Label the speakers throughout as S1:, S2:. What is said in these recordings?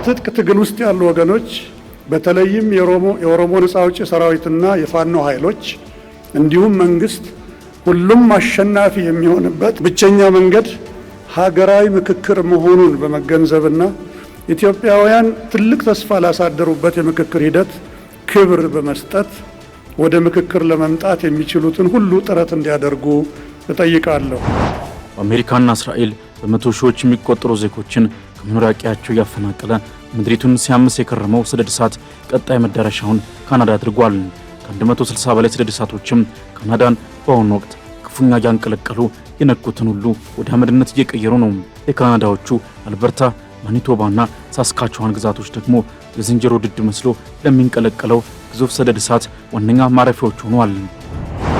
S1: በትጥቅ ትግል ውስጥ ያሉ ወገኖች በተለይም የኦሮሞ ነጻ አውጪ ሰራዊትና የፋኖ ኃይሎች እንዲሁም መንግስት ሁሉም አሸናፊ የሚሆንበት ብቸኛ መንገድ ሀገራዊ ምክክር መሆኑን በመገንዘብና ኢትዮጵያውያን ትልቅ ተስፋ ላሳደሩበት የምክክር ሂደት ክብር በመስጠት ወደ ምክክር ለመምጣት የሚችሉትን ሁሉ ጥረት እንዲያደርጉ እጠይቃለሁ።
S2: አሜሪካና እስራኤል በመቶ ሺዎች የሚቆጠሩ ዜጎችን ከመኖሪያ ቀያቸው ያፈናቀለ ምድሪቱን ሲያምስ የከረመው ሰደድ እሳት ቀጣይ መዳረሻውን ካናዳ አድርጓል። ከ160 በላይ ሰደድ እሳቶችም ካናዳን በአሁኑ ወቅት ክፉኛ ያንቀለቀሉ የነኩትን ሁሉ ወደ አመድነት እየቀየሩ ነው። የካናዳዎቹ አልበርታ፣ ማኒቶባና ሳስካቹዋን ግዛቶች ደግሞ የዝንጀሮ ድድ መስሎ ለሚንቀለቀለው ግዙፍ ሰደድ እሳት ዋነኛ ማረፊያዎች ሆነዋል።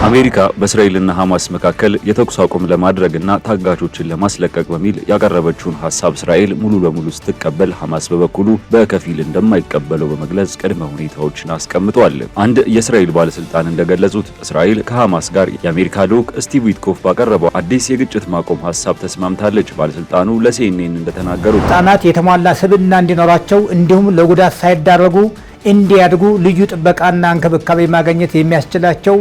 S3: አሜሪካ በእስራኤልና ሐማስ መካከል የተኩስ አቁም ለማድረግና ታጋቾችን ለማስለቀቅ በሚል ያቀረበችውን ሐሳብ እስራኤል ሙሉ በሙሉ ስትቀበል፣ ሐማስ በበኩሉ በከፊል እንደማይቀበለው በመግለጽ ቅድመ ሁኔታዎችን አስቀምጧል። አንድ የእስራኤል ባለስልጣን እንደገለጹት እስራኤል ከሐማስ ጋር የአሜሪካ ልዑክ ስቲቭ ዊትኮፍ ባቀረበው አዲስ የግጭት ማቆም ሐሳብ ተስማምታለች። ባለስልጣኑ ለሲኤንኤን እንደተናገሩት
S4: ሕጻናት የተሟላ ስብዕና እንዲኖራቸው እንዲሁም ለጉዳት ሳይዳረጉ እንዲያድጉ ልዩ ጥበቃና እንክብካቤ ማግኘት የሚያስችላቸው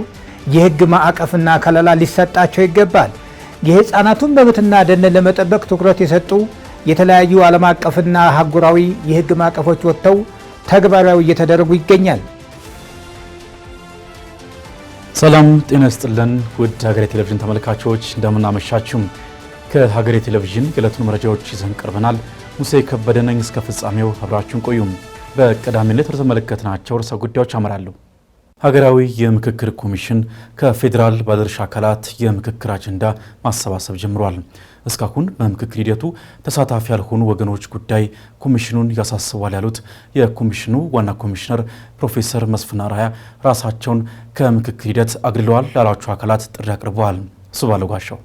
S4: የህግ ማዕቀፍና ከለላ ሊሰጣቸው ይገባል። የህፃናቱን መብትና ደህንነት ለመጠበቅ ትኩረት የሰጡ የተለያዩ ዓለም አቀፍና አህጉራዊ የህግ ማዕቀፎች ወጥተው ተግባራዊ እየተደረጉ ይገኛል።
S2: ሰላም ጤና ይስጥልን ውድ ሀገሬ ቴሌቪዥን ተመልካቾች እንደምን አመሻችሁ። ከሀገሬ ቴሌቪዥን የዕለቱን መረጃዎች ይዘን ቀርበናል። ሙሴ ከበደ ነኝ። እስከ ፍጻሜው አብራችሁን ቆዩም። በቀዳሚነት የተመለከትናቸው ርዕሰ ጉዳዮች አመራለሁ። ሀገራዊ የምክክር ኮሚሽን ከፌዴራል ባለድርሻ አካላት የምክክር አጀንዳ ማሰባሰብ ጀምሯል። እስካሁን በምክክር ሂደቱ ተሳታፊ ያልሆኑ ወገኖች ጉዳይ ኮሚሽኑን ያሳስባል ያሉት የኮሚሽኑ ዋና ኮሚሽነር ፕሮፌሰር መስፍን አርአያ ራሳቸውን ከምክክር ሂደት አግልለዋል ላሏቸው አካላት ጥሪ አቅርበዋል። እሱ ባለጓሻው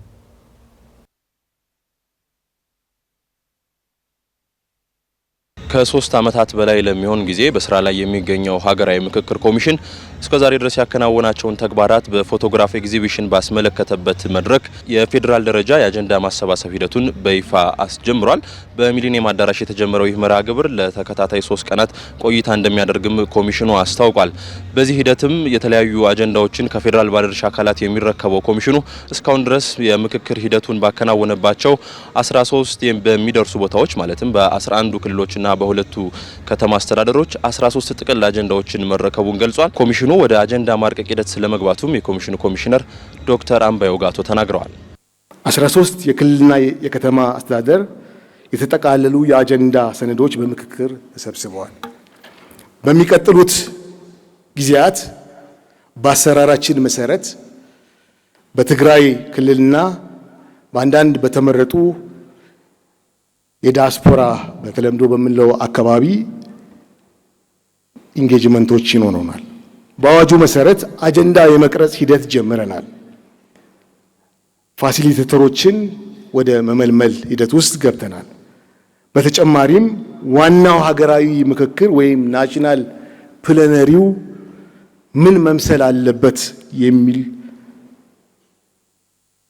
S5: ከ3 ዓመታት በላይ ለሚሆን ጊዜ በስራ ላይ የሚገኘው ሀገራዊ ምክክር ኮሚሽን እስከዛሬ ድረስ ያከናወናቸውን ተግባራት በፎቶግራፍ ኤግዚቢሽን ባስመለከተበት መድረክ የፌዴራል ደረጃ የአጀንዳ ማሰባሰብ ሂደቱን በይፋ አስጀምሯል። በሚሊኒየም አዳራሽ የተጀመረው ይህ መርሃ ግብር ለተከታታይ 3 ቀናት ቆይታ እንደሚያደርግም ኮሚሽኑ አስታውቋል። በዚህ ሂደትም የተለያዩ አጀንዳዎችን ከፌዴራል ባለድርሻ አካላት የሚረከበው ኮሚሽኑ እስካሁን ድረስ የምክክር ሂደቱን ባከናወነባቸው 13 በሚደርሱ ቦታዎች ማለትም በ11 ክልሎችና በሁለቱ ከተማ አስተዳደሮች 13 ጥቅል አጀንዳዎችን መረከቡን ገልጿል። ኮሚሽኑ ወደ አጀንዳ ማርቀቅ ሂደት ስለመግባቱም የኮሚሽኑ ኮሚሽነር ዶክተር አምባዮ ጋቶ ተናግረዋል።
S6: 13 የክልልና የከተማ አስተዳደር የተጠቃለሉ የአጀንዳ ሰነዶች በምክክር ተሰብስበዋል። በሚቀጥሉት ጊዜያት በአሰራራችን መሰረት በትግራይ ክልልና በአንዳንድ በተመረጡ የዲያስፖራ በተለምዶ በምንለው አካባቢ ኢንጌጅመንቶች ይኖሩናል። በአዋጁ መሰረት አጀንዳ የመቅረጽ ሂደት ጀምረናል። ፋሲሊቴተሮችን ወደ መመልመል ሂደት ውስጥ ገብተናል። በተጨማሪም ዋናው ሀገራዊ ምክክር ወይም ናሽናል ፕላነሪው ምን መምሰል አለበት የሚል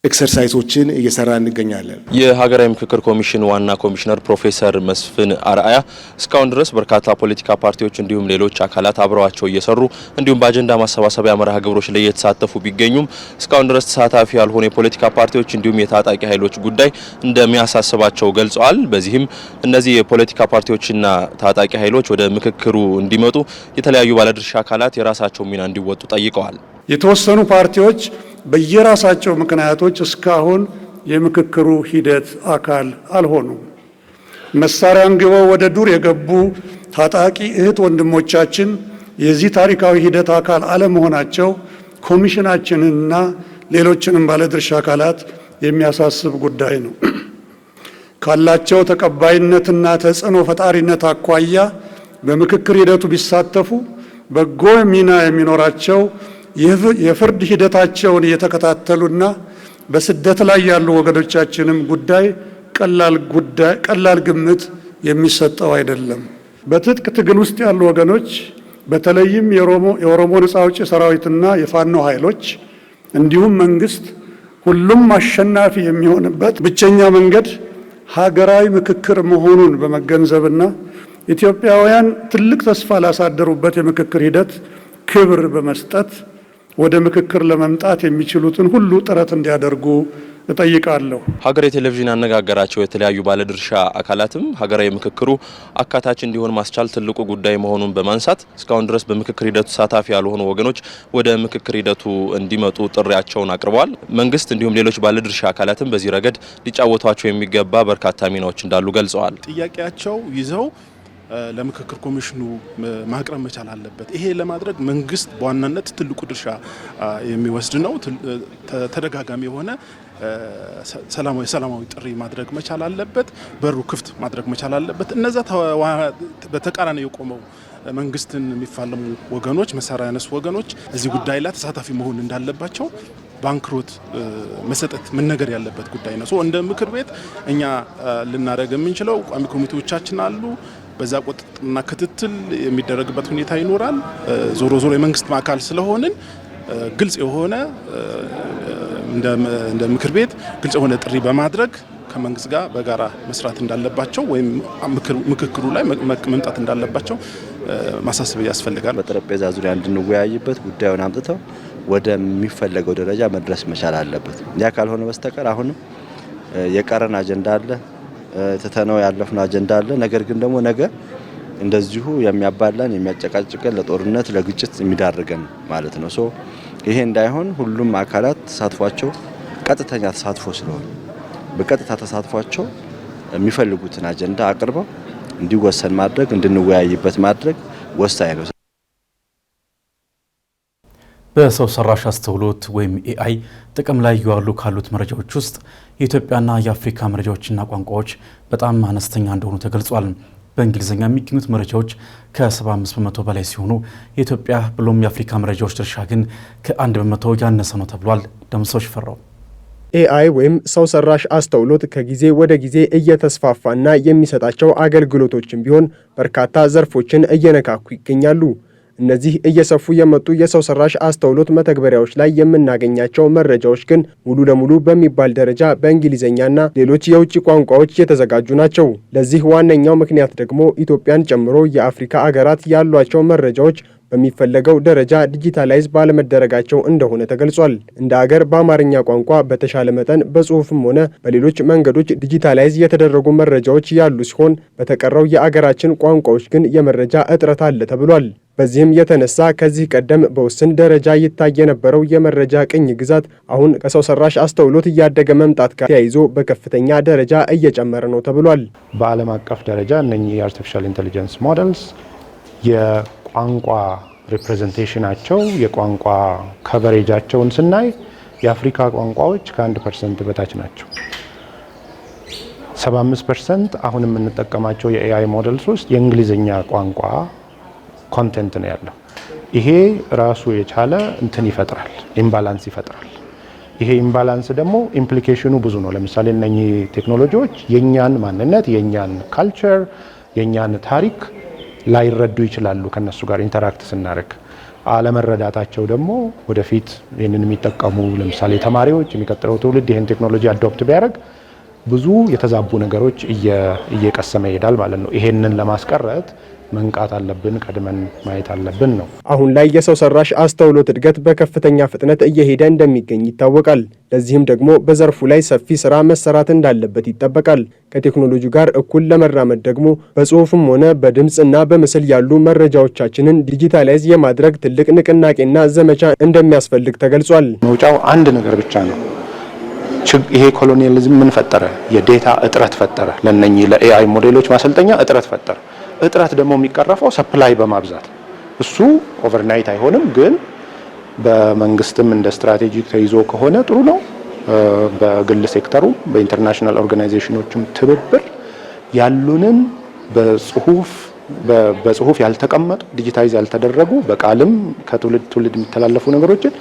S6: ኤክሰርሳይሶችን እየሰራ እንገኛለን።
S5: የሀገራዊ ምክክር ኮሚሽን ዋና ኮሚሽነር ፕሮፌሰር መስፍን አርአያ እስካሁን ድረስ በርካታ ፖለቲካ ፓርቲዎች እንዲሁም ሌሎች አካላት አብረዋቸው እየሰሩ እንዲሁም በአጀንዳ ማሰባሰቢያ መርሃ ግብሮች ላይ እየተሳተፉ ቢገኙም እስካሁን ድረስ ተሳታፊ ያልሆኑ የፖለቲካ ፓርቲዎች እንዲሁም የታጣቂ ኃይሎች ጉዳይ እንደሚያሳስባቸው ገልጸዋል። በዚህም እነዚህ የፖለቲካ ፓርቲዎችና ታጣቂ ኃይሎች ወደ ምክክሩ እንዲመጡ የተለያዩ ባለድርሻ አካላት የራሳቸው ሚና እንዲወጡ ጠይቀዋል።
S1: የተወሰኑ ፓርቲዎች በየራሳቸው ምክንያቶች እስካሁን የምክክሩ ሂደት አካል አልሆኑም። መሳሪያ አንግበው ወደ ዱር የገቡ ታጣቂ እህት ወንድሞቻችን የዚህ ታሪካዊ ሂደት አካል አለመሆናቸው ኮሚሽናችንንና ሌሎችንም ባለድርሻ አካላት የሚያሳስብ ጉዳይ ነው። ካላቸው ተቀባይነትና ተጽዕኖ ፈጣሪነት አኳያ በምክክር ሂደቱ ቢሳተፉ በጎ ሚና የሚኖራቸው የፍርድ ሂደታቸውን እየተከታተሉና በስደት ላይ ያሉ ወገኖቻችንም ጉዳይ ቀላል ግምት የሚሰጠው አይደለም። በትጥቅ ትግል ውስጥ ያሉ ወገኖች በተለይም የኦሮሞ ነጻ አውጪ ሰራዊትና የፋኖ ኃይሎች እንዲሁም መንግስት ሁሉም አሸናፊ የሚሆንበት ብቸኛ መንገድ ሀገራዊ ምክክር መሆኑን በመገንዘብና ኢትዮጵያውያን ትልቅ ተስፋ ላሳደሩበት የምክክር ሂደት ክብር በመስጠት ወደ ምክክር ለመምጣት የሚችሉትን ሁሉ ጥረት እንዲያደርጉ እጠይቃለሁ።
S5: ሀገሬ ቴሌቪዥን ያነጋገራቸው የተለያዩ ባለድርሻ አካላትም ሀገራዊ ምክክሩ አካታች እንዲሆን ማስቻል ትልቁ ጉዳይ መሆኑን በማንሳት እስካሁን ድረስ በምክክር ሂደቱ ተሳታፊ ያልሆኑ ወገኖች ወደ ምክክር ሂደቱ እንዲመጡ ጥሪያቸውን አቅርበዋል። መንግስት እንዲሁም ሌሎች ባለድርሻ አካላትም በዚህ ረገድ ሊጫወቷቸው የሚገባ በርካታ ሚናዎች እንዳሉ ገልጸዋል።
S7: ጥያቄያቸው ይዘው ለምክክር ኮሚሽኑ ማቅረብ መቻል አለበት። ይሄ ለማድረግ መንግስት በዋናነት ትልቁ ድርሻ የሚወስድ ነው። ተደጋጋሚ የሆነ ሰላማዊ ጥሪ ማድረግ መቻል አለበት። በሩ ክፍት ማድረግ መቻል አለበት። እነዛ በተቃራኒ የቆመው መንግስትን የሚፋለሙ ወገኖች፣ መሳሪያ ያነሱ ወገኖች እዚህ ጉዳይ ላይ ተሳታፊ መሆን እንዳለባቸው ባንክሮት መሰጠት መነገር ያለበት ጉዳይ ነው። እንደ ምክር ቤት እኛ ልናደርግ የምንችለው ቋሚ ኮሚቴዎቻችን አሉ። በዛ ቁጥጥርና ክትትል የሚደረግበት ሁኔታ ይኖራል። ዞሮ ዞሮ የመንግስት አካል ስለሆንን ግልጽ የሆነ እንደ ምክር ቤት ግልጽ የሆነ ጥሪ በማድረግ ከመንግስት ጋር በጋራ መስራት እንዳለባቸው ወይም ምክክሩ ላይ መምጣት እንዳለባቸው ማሳሰብ ያስፈልጋል።
S8: በጠረጴዛ ዙሪያ እንድንወያይበት ጉዳዩን አምጥተው ወደሚፈለገው ደረጃ መድረስ መቻል አለበት። ያ ካልሆነ በስተቀር አሁንም የቀረን አጀንዳ አለ፣ ተተነው ያለፈን አጀንዳ አለ። ነገር ግን ደግሞ ነገ እንደዚሁ የሚያባላን የሚያጨቃጭቀን ለጦርነት ለግጭት የሚዳርገን ማለት ነው። ይሄ እንዳይሆን ሁሉም አካላት ተሳትፏቸው ቀጥተኛ ተሳትፎ ስለሆነ በቀጥታ ተሳትፏቸው የሚፈልጉትን አጀንዳ አቅርበው እንዲወሰን ማድረግ እንድንወያይበት ማድረግ ወሳኝ ነው።
S2: በሰው ሰራሽ አስተውሎት ወይም ኤአይ ጥቅም ላይ እየዋሉ ካሉት መረጃዎች ውስጥ የኢትዮጵያና የአፍሪካ መረጃዎችና ቋንቋዎች በጣም አነስተኛ እንደሆኑ ተገልጿል። በእንግሊዝኛ የሚገኙት መረጃዎች ከ75 በመቶ በላይ ሲሆኑ የኢትዮጵያ ብሎም የአፍሪካ መረጃዎች ድርሻ ግን ከ1 በመቶ ያነሰ ነው ተብሏል። ደምሶች ፈራው።
S9: ኤአይ ወይም ሰው ሰራሽ አስተውሎት ከጊዜ ወደ ጊዜ እየተስፋፋና የሚሰጣቸው አገልግሎቶችን ቢሆን በርካታ ዘርፎችን እየነካኩ ይገኛሉ። እነዚህ እየሰፉ የመጡ የሰው ሰራሽ አስተውሎት መተግበሪያዎች ላይ የምናገኛቸው መረጃዎች ግን ሙሉ ለሙሉ በሚባል ደረጃ በእንግሊዝኛና ሌሎች የውጭ ቋንቋዎች የተዘጋጁ ናቸው። ለዚህ ዋነኛው ምክንያት ደግሞ ኢትዮጵያን ጨምሮ የአፍሪካ አገራት ያሏቸው መረጃዎች በሚፈለገው ደረጃ ዲጂታላይዝ ባለመደረጋቸው እንደሆነ ተገልጿል። እንደ አገር በአማርኛ ቋንቋ በተሻለ መጠን በጽሁፍም ሆነ በሌሎች መንገዶች ዲጂታላይዝ የተደረጉ መረጃዎች ያሉ ሲሆን በተቀረው የአገራችን ቋንቋዎች ግን የመረጃ እጥረት አለ ተብሏል። በዚህም የተነሳ ከዚህ ቀደም በውስን ደረጃ ይታይ የነበረው የመረጃ ቅኝ ግዛት አሁን ከሰው ሰራሽ አስተውሎት እያደገ መምጣት ጋር ተያይዞ በከፍተኛ ደረጃ እየጨመረ ነው ተብሏል።
S10: በዓለም አቀፍ ደረጃ እነኚህ የአርቲፊሻል ኢንተለጀንስ ሞዴልስ የቋንቋ ሪፕሬዘንቴሽናቸው የቋንቋ ከቨሬጃቸውን ስናይ የአፍሪካ ቋንቋዎች ከ1% በታች ናቸው። 75% አሁን የምንጠቀማቸው የኤአይ ሞዴልስ ውስጥ የእንግሊዝኛ ቋንቋ ኮንቴንት ነው ያለው። ይሄ ራሱ የቻለ እንትን ይፈጥራል፣ ኢምባላንስ ይፈጥራል። ይሄ ኢምባላንስ ደግሞ ኢምፕሊኬሽኑ ብዙ ነው። ለምሳሌ እነኚህ ቴክኖሎጂዎች የኛን ማንነት፣ የኛን ካልቸር፣ የኛን ታሪክ ላይረዱ ይችላሉ። ከነሱ ጋር ኢንተራክት ስናደርግ አለመረዳታቸው ደግሞ ወደፊት ይህንን የሚጠቀሙ ለምሳሌ ተማሪዎች፣ የሚቀጥለው ትውልድ ይህን ቴክኖሎጂ አዶፕት ቢያደርግ ብዙ የተዛቡ ነገሮች እየቀሰመ ይሄዳል ማለት ነው። ይሄንን ለማስቀረት መንቃት አለብን፣ ቀድመን ማየት አለብን ነው።
S9: አሁን ላይ የሰው ሰራሽ አስተውሎት እድገት በከፍተኛ ፍጥነት እየሄደ እንደሚገኝ ይታወቃል። ለዚህም ደግሞ በዘርፉ ላይ ሰፊ ስራ መሰራት እንዳለበት ይጠበቃል። ከቴክኖሎጂ ጋር እኩል ለመራመድ ደግሞ በጽሁፍም ሆነ በድምፅና በምስል ያሉ መረጃዎቻችንን ዲጂታላይዝ የማድረግ ትልቅ ንቅናቄና ዘመቻ እንደሚያስፈልግ ተገልጿል።
S10: መውጫው አንድ ነገር ብቻ ነው። ይሄ ኮሎኒያሊዝም ምን ፈጠረ? የዴታ እጥረት ፈጠረ። ለነኚህ ለኤአይ ሞዴሎች ማሰልጠኛ እጥረት ፈጠረ። እጥረት ደግሞ የሚቀረፈው ሰፕላይ በማብዛት እሱ ኦቨርናይት አይሆንም፣ ግን በመንግስትም እንደ ስትራቴጂ ተይዞ ከሆነ ጥሩ ነው። በግል ሴክተሩ በኢንተርናሽናል ኦርጋናይዜሽኖችም ትብብር ያሉንን በጽሁፍ ያልተቀመጡ ዲጂታይዝ ያልተደረጉ በቃልም ከትውልድ ትውልድ የሚተላለፉ ነገሮችን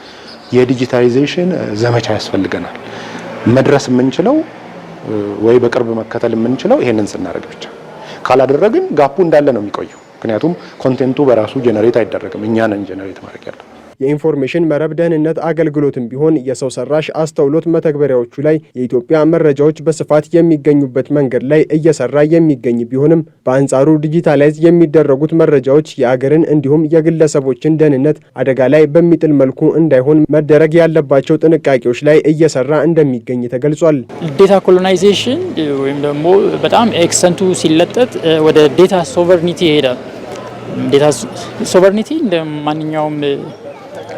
S10: የዲጂታይዜሽን ዘመቻ ያስፈልገናል። መድረስ የምንችለው ወይ በቅርብ መከተል የምንችለው ይሄንን ስናደርግ ብቻ። ካላደረግን ጋፑ እንዳለ ነው የሚቆየው። ምክንያቱም ኮንቴንቱ በራሱ ጀነሬት አይደረግም፣ እኛ ነን ጀነሬት ማድረግ ያለው።
S9: የኢንፎርሜሽን መረብ ደህንነት አገልግሎትም ቢሆን የሰው ሰራሽ አስተውሎት መተግበሪያዎቹ ላይ የኢትዮጵያ መረጃዎች በስፋት የሚገኙበት መንገድ ላይ እየሰራ የሚገኝ ቢሆንም በአንጻሩ ዲጂታላይዝ የሚደረጉት መረጃዎች የአገርን እንዲሁም የግለሰቦችን ደህንነት አደጋ ላይ በሚጥል መልኩ እንዳይሆን መደረግ ያለባቸው ጥንቃቄዎች ላይ እየሰራ እንደሚገኝ ተገልጿል።
S11: ዴታ ኮሎናይዜሽን ወይም ደግሞ በጣም ኤክሰንቱ ሲለጠጥ ወደ ዴታ ሶቨርኒቲ ይሄዳል። ዴታ ሶቨርኒቲ እንደ ማንኛውም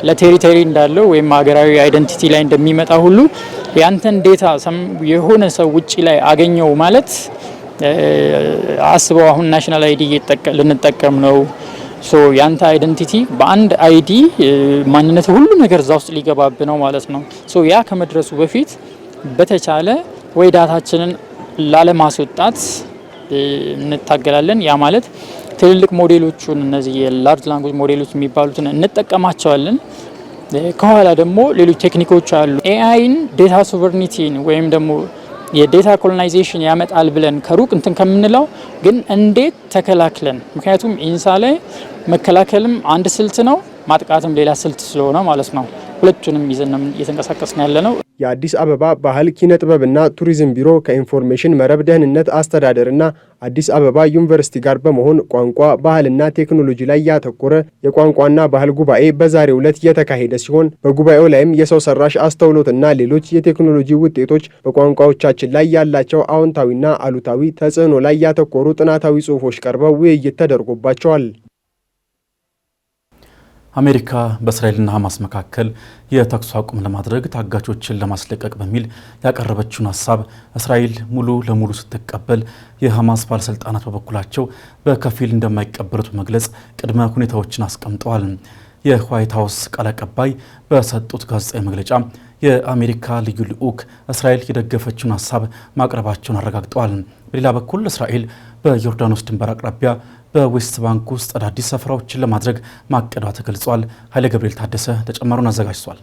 S11: ለቴሪቶሪ እንዳለው ወይም ሀገራዊ አይደንቲቲ ላይ እንደሚመጣ ሁሉ ያንተን ዴታ የሆነ ሰው ውጪ ላይ አገኘው ማለት አስበው አሁን ናሽናል አይዲ ልንጠቀም ነው። ሶ ያንተ አይደንቲቲ በአንድ አይዲ ማንነት ሁሉ ነገር እዛ ውስጥ ሊገባብ ነው ማለት ነው። ሶ ያ ከመድረሱ በፊት በተቻለ ወይ ዳታችንን ላለማስወጣት እንታገላለን። ያ ማለት ትልልቅ ሞዴሎቹን እነዚህ የላርጅ ላንጉጅ ሞዴሎች የሚባሉትን እንጠቀማቸዋለን። ከኋላ ደግሞ ሌሎች ቴክኒኮች አሉ። ኤአይን ዴታ ሶቨርኒቲን ወይም ደግሞ የዴታ ኮሎናይዜሽን ያመጣል ብለን ከሩቅ እንትን ከምንለው ግን እንዴት ተከላክለን፣ ምክንያቱም ኢንሳ ላይ መከላከልም አንድ ስልት ነው፣ ማጥቃትም ሌላ ስልት ስለሆነ ማለት ነው። ሁለቱንም ይዘን እየተንቀሳቀስን ያለ ነው።
S9: የአዲስ አበባ ባህል ኪነ ጥበብና ቱሪዝም ቢሮ ከኢንፎርሜሽን መረብ ደህንነት አስተዳደርና አዲስ አበባ ዩኒቨርሲቲ ጋር በመሆን ቋንቋ ባህልና ቴክኖሎጂ ላይ ያተኮረ የቋንቋና ባህል ጉባኤ በዛሬው ዕለት የተካሄደ ሲሆን በጉባኤው ላይም የሰው ሰራሽ አስተውሎትና ሌሎች የቴክኖሎጂ ውጤቶች በቋንቋዎቻችን ላይ ያላቸው አዎንታዊና አሉታዊ ተጽዕኖ ላይ ያተኮሩ ጥናታዊ ጽሑፎች ቀርበው ውይይት ተደርጎባቸዋል።
S2: አሜሪካ በእስራኤልና ሐማስ መካከል የተኩስ አቁም ለማድረግ ታጋቾችን ለማስለቀቅ በሚል ያቀረበችውን ሐሳብ እስራኤል ሙሉ ለሙሉ ስትቀበል የሐማስ ባለስልጣናት በበኩላቸው በከፊል እንደማይቀበሉት በመግለጽ ቅድመ ሁኔታዎችን አስቀምጠዋል። የዋይት ሀውስ ቃል አቀባይ በሰጡት ጋዜጣዊ መግለጫ የአሜሪካ ልዩ ልዑክ እስራኤል የደገፈችውን ሐሳብ ማቅረባቸውን አረጋግጠዋል። በሌላ በኩል እስራኤል በዮርዳኖስ ድንበር አቅራቢያ በዌስት ባንክ ውስጥ አዳዲስ ሰፈራዎችን ለማድረግ ማቀዷ ተገልጿል። ኃይለ ገብርኤል ታደሰ ተጨማሪውን አዘጋጅቷል።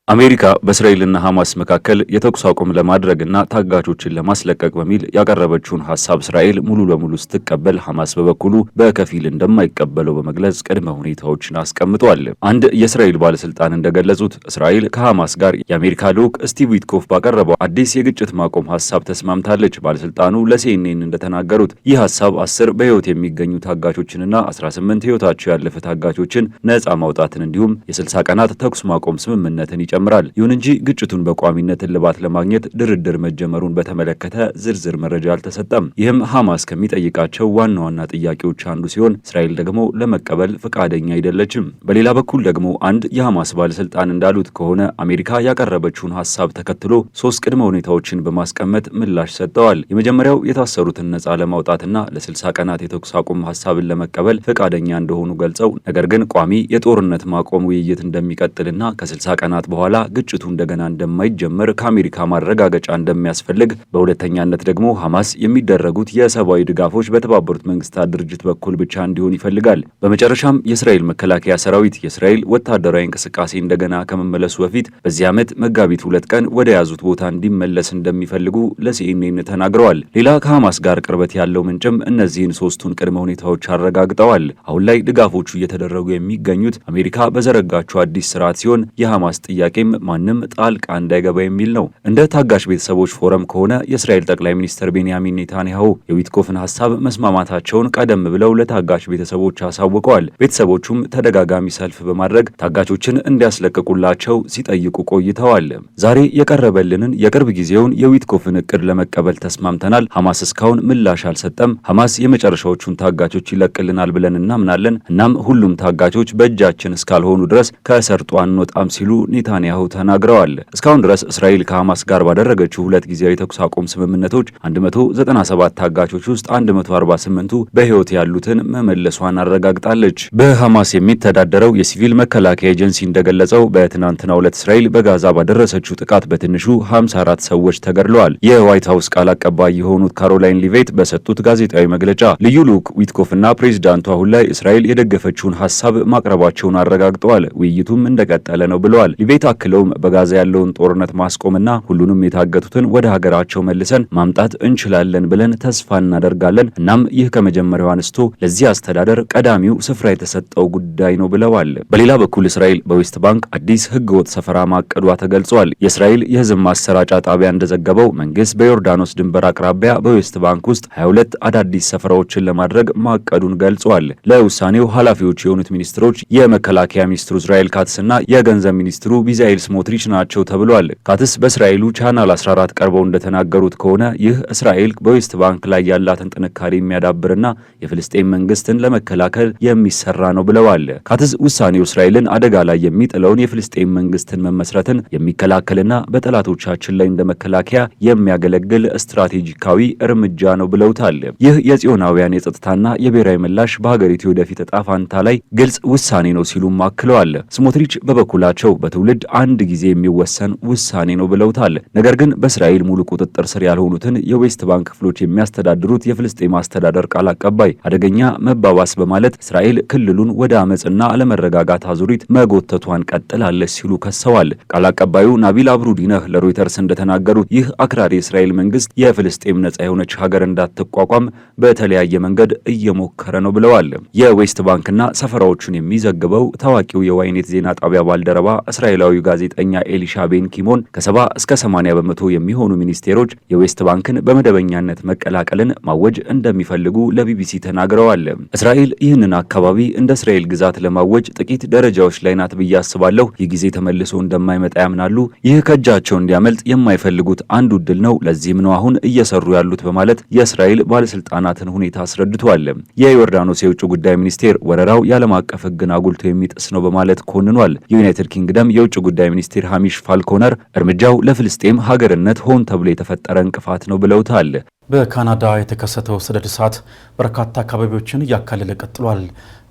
S3: አሜሪካ በእስራኤልና ሐማስ መካከል የተኩስ አቁም ለማድረግና ታጋቾችን ለማስለቀቅ በሚል ያቀረበችውን ሐሳብ እስራኤል ሙሉ ለሙሉ ስትቀበል፣ ሐማስ በበኩሉ በከፊል እንደማይቀበለው በመግለጽ ቅድመ ሁኔታዎችን አስቀምጧል። አንድ የእስራኤል ባለስልጣን እንደገለጹት እስራኤል ከሐማስ ጋር የአሜሪካ ልዑክ ስቲቭ ዊትኮፍ ባቀረበው አዲስ የግጭት ማቆም ሐሳብ ተስማምታለች። ባለስልጣኑ ለሲኤንኤን እንደተናገሩት ይህ ሐሳብ 10 በሕይወት የሚገኙ ታጋቾችንና 18 ሕይወታቸው ያለፈ ታጋቾችን ነፃ ማውጣትን እንዲሁም የ60 ቀናት ተኩስ ማቆም ስምምነትን ይጨምራል። ይሁን እንጂ ግጭቱን በቋሚነት እልባት ለማግኘት ድርድር መጀመሩን በተመለከተ ዝርዝር መረጃ አልተሰጠም። ይህም ሐማስ ከሚጠይቃቸው ዋና ዋና ጥያቄዎች አንዱ ሲሆን እስራኤል ደግሞ ለመቀበል ፈቃደኛ አይደለችም። በሌላ በኩል ደግሞ አንድ የሐማስ ባለስልጣን እንዳሉት ከሆነ አሜሪካ ያቀረበችውን ሐሳብ ተከትሎ 3 ቅድመ ሁኔታዎችን በማስቀመጥ ምላሽ ሰጥተዋል። የመጀመሪያው የታሰሩትን ነፃ ለማውጣትና ለ60 ቀናት የተኩስ አቁም ሐሳብን ለመቀበል ፈቃደኛ እንደሆኑ ገልጸው ነገር ግን ቋሚ የጦርነት ማቆም ውይይት እንደሚቀጥልና ከ60 ቀናት በኋላ ግጭቱ እንደገና እንደማይጀመር ከአሜሪካ ማረጋገጫ እንደሚያስፈልግ፣ በሁለተኛነት ደግሞ ሐማስ የሚደረጉት የሰብአዊ ድጋፎች በተባበሩት መንግስታት ድርጅት በኩል ብቻ እንዲሆን ይፈልጋል። በመጨረሻም የእስራኤል መከላከያ ሰራዊት የእስራኤል ወታደራዊ እንቅስቃሴ እንደገና ከመመለሱ በፊት በዚህ ዓመት መጋቢት 2 ቀን ወደ ያዙት ቦታ እንዲመለስ እንደሚፈልጉ ለሲኤንኤን ተናግረዋል። ሌላ ከሐማስ ጋር ቅርበት ያለው ምንጭም እነዚህን 3ቱን ቅድመ ሁኔታዎች አረጋግጠዋል። አሁን ላይ ድጋፎቹ እየተደረጉ የሚገኙት አሜሪካ በዘረጋቸው አዲስ ስርዓት ሲሆን የሐማስ ጥያቄም ማንም ጣልቃ እንዳይገባ የሚል ነው። እንደ ታጋሽ ቤተሰቦች ፎረም ከሆነ የእስራኤል ጠቅላይ ሚኒስትር ቤንያሚን ኔታንያሁ የዊትኮፍን ሐሳብ መስማማታቸውን ቀደም ብለው ለታጋሽ ቤተሰቦች አሳውቀዋል። ቤተሰቦቹም ተደጋጋሚ ሰልፍ በማድረግ ታጋቾችን እንዲያስለቅቁላቸው ሲጠይቁ ቆይተዋል። ዛሬ የቀረበልንን የቅርብ ጊዜውን የዊትኮፍን እቅድ ለመቀበል ተስማምተናል። ሐማስ እስካሁን ምላሽ አልሰጠም። ሐማስ የመጨረሻዎቹን ታጋቾች ይለቅልናል ብለን እናምናለን። እናም ሁሉም ታጋቾች በእጃችን እስካልሆኑ ድረስ ከሰርጡ አንወጣም ሲሉ ኔታንያሁ ተናግረዋል። እስካሁን ድረስ እስራኤል ከሐማስ ጋር ባደረገችው 2 ጊዜያዊ ተኩስ አቁም ስምምነቶች 197 ታጋቾች ውስጥ 148ቱ በሕይወት ያሉትን መመለሷን አረጋግጣለች። በሐማስ የሚተዳደረው የሲቪል መከላከያ ኤጀንሲ እንደገለጸው በትናንትናው ዕለት እስራኤል በጋዛ ባደረሰችው ጥቃት በትንሹ 54 ሰዎች ተገድለዋል። የዋይት ሀውስ ቃል አቀባይ የሆኑት ካሮላይን ሊቬት በሰጡት ጋዜጣዊ መግለጫ ልዩ ልዑክ ዊትኮፍና ፕሬዚዳንቱ አሁን ላይ እስራኤል የደገፈችውን ሐሳብ ማቅረባቸውን አረጋግጠዋል። ውይይቱም እንደቀጠለ ነው ብለዋል። ሊቬት አክለውም በጋዛ ያለውን ጦርነት ማስቆምና ሁሉንም የታገቱትን ወደ ሀገራቸው መልሰን ማምጣት እንችላለን ብለን ተስፋ እናደርጋለን። እናም ይህ ከመጀመሪያው አንስቶ ለዚህ አስተዳደር ቀዳሚው ስፍራ የተሰጠው ጉዳይ ነው ብለዋል። በሌላ በኩል እስራኤል በዌስት ባንክ አዲስ ህገወጥ ሰፈራ ማቀዷ ተገልጿል። የእስራኤል የህዝብ ማሰራጫ ጣቢያ እንደዘገበው መንግስት በዮርዳኖስ ድንበር አቅራቢያ በዌስት ባንክ ውስጥ 22 አዳዲስ ሰፈራዎችን ለማድረግ ማቀዱን ገልጿል። ለውሳኔው ኃላፊዎች የሆኑት ሚኒስትሮች የመከላከያ ሚኒስትሩ እስራኤል ካትስና የገንዘብ ሚኒስትሩ ቢዛኤል ስሞትሪች ናቸው ተብሏል። ካትስ በእስራኤሉ ቻናል 14 ቀርበው እንደተናገሩት ከሆነ ይህ እስራኤል በዌስት ባንክ ላይ ያላትን ጥንካሬ የሚያዳብርና የፍልስጤም መንግስትን ለመከላከል የሚሰራ ነው ብለዋል። ካትስ ውሳኔው እስራኤልን አደጋ ላይ የሚጥለውን የፍልስጤም መንግስትን መመስረትን የሚከላከልና በጠላቶቻችን ላይ እንደ መከላከያ የሚያገለግል ስትራቴጂካዊ እርምጃ ነው ብለውታል። ይህ የጽዮናውያን የጸጥታና የብሔራዊ ምላሽ በሀገሪቱ ወደፊት ዕጣ ፈንታ ላይ ግልጽ ውሳኔ ነው ሲሉም አክለዋል። ስሞትሪች በበኩላቸው በትውልድ አንድ ጊዜ የሚወሰን ውሳኔ ነው ብለውታል። ነገር ግን በእስራኤል ሙሉ ቁጥጥር ስር ያልሆኑትን የዌስት ባንክ ክፍሎች የሚያስተዳድሩት የፍልስጤም አስተዳደር ቃል አቀባይ አደገኛ መባባስ በማለት እስራኤል ክልሉን ወደ አመጽና አለመረጋጋት አዙሪት መጎተቷን ቀጥላለች ሲሉ ከሰዋል። ቃል አቀባዩ ናቢል አብሩዲነህ ለሮይተርስ እንደተናገሩት ይህ አክራሪ የእስራኤል መንግስት የፍልስጤም ነጻ የሆነች ሀገር እንዳትቋቋም በተለያየ መንገድ እየሞከረ ነው ብለዋል። የዌስት ባንክና ሰፈራዎቹን የሚዘግበው ታዋቂው የዋይኔት ዜና ጣቢያ ባልደረባ እስራኤላዊ ጋዜጠኛ ኤሊሻ ቤን ኪሞን ከ70 እስከ 80 በመቶ የሚሆኑ ሚኒስቴሮች የዌስት ባንክን በመደበኛነት መቀላቀልን ማወጅ እንደሚፈልጉ ለቢቢሲ ተናግረዋል። እስራኤል ይህንን አካባቢ እንደ እስራኤል ግዛት ለማወጅ ጥቂት ደረጃዎች ላይ ናት ብዬ አስባለሁ። ይህ ጊዜ ተመልሶ እንደማይመጣ ያምናሉ። ይህ ከእጃቸው እንዲያመልጥ የማይፈልጉት አንዱ እድል ነው። ለዚህም ነው አሁን እየሰሩ ያሉት በማለት የእስራኤል ባለስልጣናትን ሁኔታ አስረድቷል። የዮርዳኖስ የውጭ ጉዳይ ሚኒስቴር ወረራው የዓለም አቀፍ ሕግን አጉልቶ የሚጥስ ነው በማለት ኮንኗል። የዩናይትድ ኪንግደም የውጭ ጉዳይ ሚኒስቴር ሃሚሽ ፋልኮነር እርምጃው ለፍልስጤም ሀገርነት ሆን ተብሎ የተፈጠረ እንቅፋት ነው ብለውታል።
S2: በካናዳ የተከሰተው ሰደድ እሳት በርካታ አካባቢዎችን እያካለለ ቀጥሏል።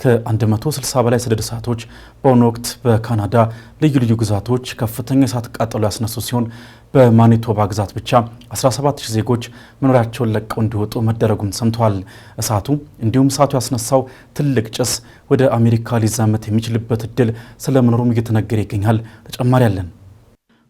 S2: ከ160 በላይ ሰደድ እሳቶች በአሁኑ ወቅት በካናዳ ልዩ ልዩ ግዛቶች ከፍተኛ እሳት ቃጠሎ ያስነሱ ሲሆን በማኒቶባ ግዛት ብቻ 17000 ዜጎች መኖሪያቸውን ለቀው እንዲወጡ መደረጉም ሰምተዋል። እሳቱ እንዲሁም እሳቱ ያስነሳው ትልቅ ጭስ ወደ አሜሪካ ሊዛመት የሚችልበት እድል ስለመኖሩም እየተነገረ ይገኛል። ተጨማሪ ያለን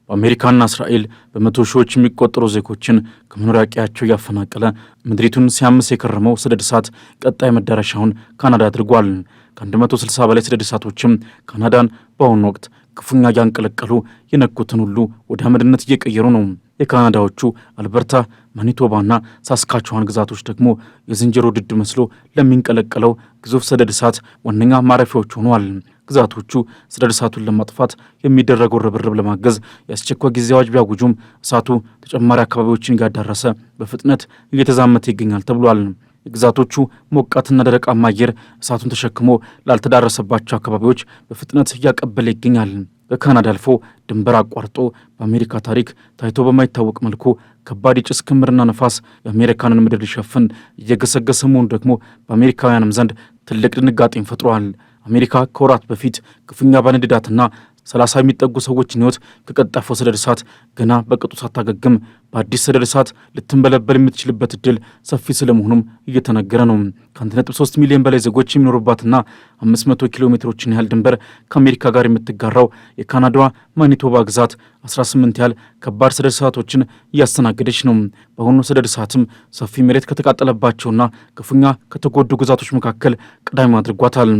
S2: በአሜሪካና እስራኤል በመቶ ሺዎች የሚቆጠሩ ዜጎችን ከመኖሪያ ቀያቸው እያፈናቀለ ምድሪቱን ሲያምስ የከረመው ሰደድ እሳት ቀጣይ መዳረሻውን ካናዳ አድርጓል። ከ160 በላይ ሰደድ እሳቶችም ካናዳን በአሁኑ ወቅት ክፉኛ እያንቀለቀሉ የነኩትን ሁሉ ወደ አመድነት እየቀየሩ ነው። የካናዳዎቹ አልበርታ፣ ማኒቶባና ሳስካቹዋን ግዛቶች ደግሞ የዝንጀሮ ድድ መስሎ ለሚንቀለቀለው ግዙፍ ሰደድ እሳት ዋነኛ ማረፊያዎች ሆነዋል። ግዛቶቹ ሰደድ እሳቱን ለማጥፋት የሚደረገው ርብርብ ለማገዝ የአስቸኳይ ጊዜ አዋጅ ቢያውጁም እሳቱ ተጨማሪ አካባቢዎችን እያዳረሰ በፍጥነት እየተዛመተ ይገኛል ተብሏል። የግዛቶቹ ሞቃትና ደረቃማ አየር እሳቱን ተሸክሞ ላልተዳረሰባቸው አካባቢዎች በፍጥነት እያቀበለ ይገኛል። ከካናዳ አልፎ ድንበር አቋርጦ በአሜሪካ ታሪክ ታይቶ በማይታወቅ መልኩ ከባድ የጭስ ክምርና ነፋስ የአሜሪካንን ምድር ሊሸፍን እየገሰገሰ መሆኑ ደግሞ በአሜሪካውያንም ዘንድ ትልቅ ድንጋጤን ፈጥሯል። አሜሪካ ከወራት በፊት ክፉኛ ባነደዳትና 30 የሚጠጉ ሰዎችን ሕይወት ከቀጠፈው ሰደድ እሳት ገና በቅጡ ሳታገግም በአዲስ ሰደድ እሳት ልትንበለበል የምትችልበት እድል ሰፊ ስለመሆኑም እየተነገረ ነው። ከ1.3 ሚሊዮን በላይ ዜጎች የሚኖሩባትና 500 ኪሎ ሜትሮችን ያህል ድንበር ከአሜሪካ ጋር የምትጋራው የካናዳዋ ማኒቶባ ግዛት 18 ያህል ከባድ ሰደድ እሳቶችን እያስተናገደች ነው። በአሁኑ ሰደድ እሳትም ሰፊ መሬት ከተቃጠለባቸውና ክፉኛ ከተጎዱ ግዛቶች መካከል ቀዳሚ አድርጓታል።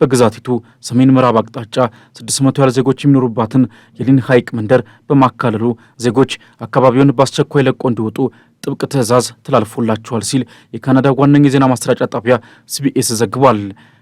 S2: በግዛቲቱ ሰሜን ምዕራብ አቅጣጫ 600 ያህል ዜጎች የሚኖሩባትን የሊን ሐይቅ መንደር በማካለሉ ዜጎች አካባቢውን በአስቸኳይ ለቆ እንዲወጡ ጥብቅ ትዕዛዝ ተላልፎላቸዋል ሲል የካናዳ ዋነኛ የዜና ማሰራጫ ጣቢያ ሲቢኤስ ዘግቧል።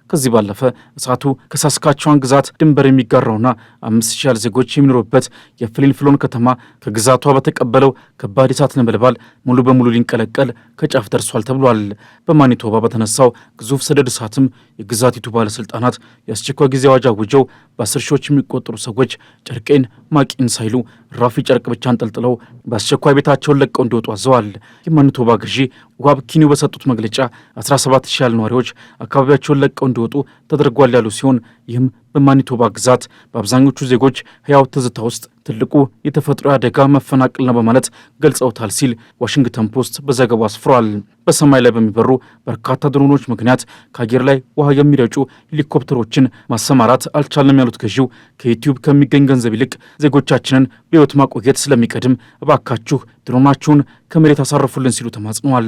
S2: ከዚህ ባለፈ እሳቱ ከሳስካቹዋን ግዛት ድንበር የሚጋራውና 5000 ያህል ዜጎች የሚኖሩበት የፍሊን ፍሎን ከተማ ከግዛቷ በተቀበለው ከባድ እሳት ነበልባል ሙሉ በሙሉ ሊንቀለቀል ከጫፍ ደርሷል ተብሏል። በማኒቶባ በተነሳው ግዙፍ ሰደድ እሳትም የግዛቲቱ ባለስልጣናት የአስቸኳይ ጊዜ አዋጅ አውጀው በ10 ሺዎች የሚቆጠሩ ሰዎች ጨርቄን ማቂን ሳይሉ ራፊ ጨርቅ ብቻ አንጠልጥለው በአስቸኳይ ቤታቸውን ለቀው እንዲወጡ አዘዋል። የማኒቶባ ገዢ ዋብ ኪኒው በሰጡት መግለጫ 17000 ያህል ነዋሪዎች አካባቢያቸውን ለቀው እንዲወጡ ተደርጓል ያሉ ሲሆን ይህም በማኒቶባ ግዛት በአብዛኞቹ ዜጎች ሕያው ትዝታ ውስጥ ትልቁ የተፈጥሮ አደጋ መፈናቀል ነው በማለት ገልጸውታል ሲል ዋሽንግተን ፖስት በዘገባው አስፍሯል። በሰማይ ላይ በሚበሩ በርካታ ድሮኖች ምክንያት ከአየር ላይ ውሃ የሚረጩ ሄሊኮፕተሮችን ማሰማራት አልቻለም ያሉት ገዢው ከዩቲዩብ ከሚገኝ ገንዘብ ይልቅ ዜጎቻችንን በሕይወት ማቆየት ስለሚቀድም እባካችሁ ድሮናችሁን ከመሬት አሳርፉልን ሲሉ ተማጽነዋል።